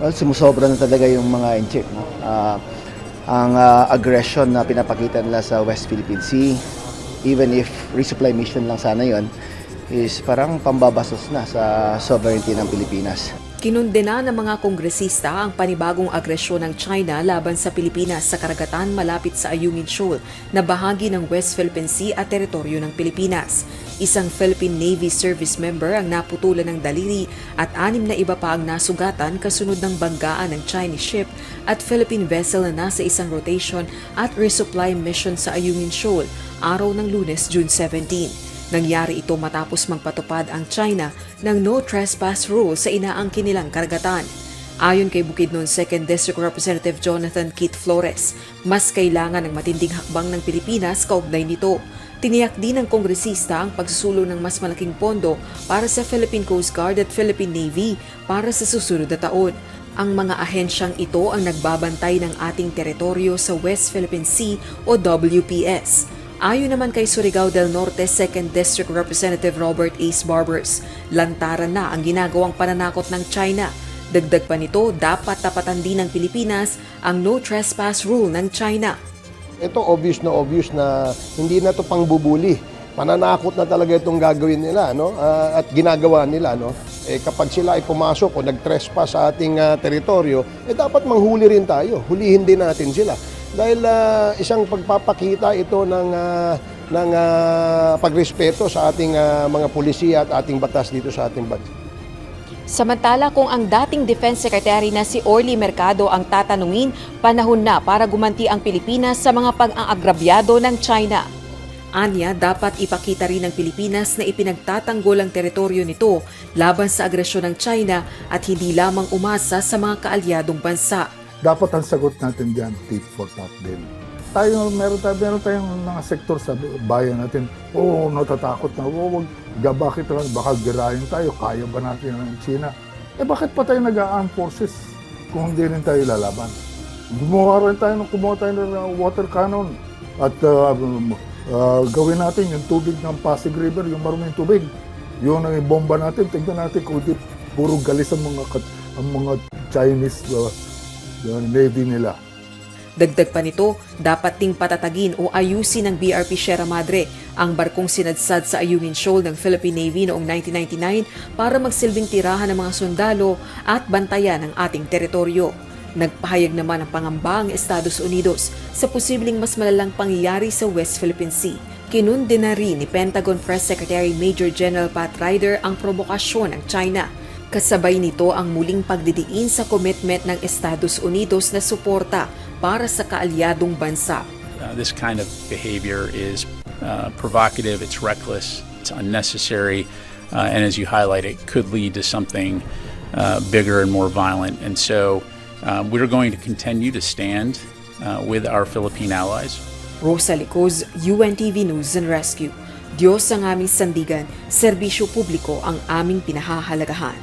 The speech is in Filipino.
Well, sumusobra na talaga yung mga inchik, no? Ang aggression na pinapakita nila sa West Philippine Sea, even if resupply mission lang sana yon, is parang pambabasos na sa sovereignty ng Pilipinas. Kinundena ng mga kongresista ang panibagong agresyon ng China laban sa Pilipinas sa karagatan malapit sa Ayungin Shoal na bahagi ng West Philippine Sea at teritoryo ng Pilipinas. Isang Philippine Navy service member ang naputulan ng daliri at 6 na iba pa ang nasugatan kasunod ng banggaan ng Chinese ship at Philippine vessel na nasa isang rotation at resupply mission sa Ayungin Shoal, araw ng Lunes, June 17. Nangyari ito matapos magpatupad ang China ng no trespass rule sa inaangkin nilang karagatan. Ayon kay Bukidnon 2nd District Representative Jonathan Keith Flores, mas kailangan ng matinding hakbang ng Pilipinas kaugnay nito. Tiniyak din ng kongresista ang pagsusulong ng mas malaking pondo para sa Philippine Coast Guard at Philippine Navy para sa susunod na taon. Ang mga ahensyang ito ang nagbabantay ng ating teritoryo sa West Philippine Sea o WPS. Ayon naman kay Surigao del Norte 2nd District Representative Robert Ace Barbers, lantaran na ang ginagawang pananakot ng China. Dagdag pa nito, dapat tapatan din ng Pilipinas ang no trespass rule ng China. Ito obvious na hindi na ito pangbubuli. Mananakot na talaga itong gagawin nila, no? At ginagawa nila. No? Kapag sila ay pumasok o nag-trespass sa ating teritoryo, dapat manghuli rin tayo. Hulihin din natin sila. Dahil isang pagpapakita ito ng pagrespeto sa ating mga pulisiya at ating batas dito sa ating bansa. Samantala, kung ang dating Defense Secretary na si Orly Mercado ang tatanungin, panahon na para gumanti ang Pilipinas sa mga pag-aagrabyado ng China. Anya, dapat ipakita rin ng Pilipinas na ipinagtatanggol ang teritoryo nito laban sa agresyon ng China at hindi lamang umasa sa mga kaalyadong bansa. Dapat ang sagot natin diyan, tit for tat din. Meron tayong mga sektor sa bayan natin, natatakot na, bakit lang, baka girahin tayo, kaya ba natin ng China? Bakit pa tayo nag-armed forces kung hindi rin tayo lalaban? Kumuha tayo ng water cannon at gawin natin yung tubig ng Pasig River, yung maruming tubig. Yun ang bomba natin, tingnan natin kung di puro galis ang mga Chinese Navy nila. Dagdag pa nito, dapat ding patatagin o ayusin ng BRP Sierra Madre ang barkong sinadsad sa Ayungin Shoal ng Philippine Navy noong 1999 para magsilbing tirahan ng mga sundalo at bantayan ang ating teritoryo. Nagpahayag naman ng pangamba ang Estados Unidos sa posibleng mas malalang pangyayari sa West Philippine Sea. Kinundena rin ni Pentagon Press Secretary Major General Pat Ryder ang provokasyon ng China. Kasabay nito ang muling pagdidiin sa commitment ng Estados Unidos na suporta para sa kaalyadong bansa. This kind of behavior is provocative, it's reckless, it's unnecessary, and as you highlight, it could lead to something bigger and more violent. And so we're going to continue to stand with our Philippine allies. Rosa Licoz, UNTV News and Rescue. Diyos ang aming sandigan, serbisyo publiko ang aming pinahahalagahan.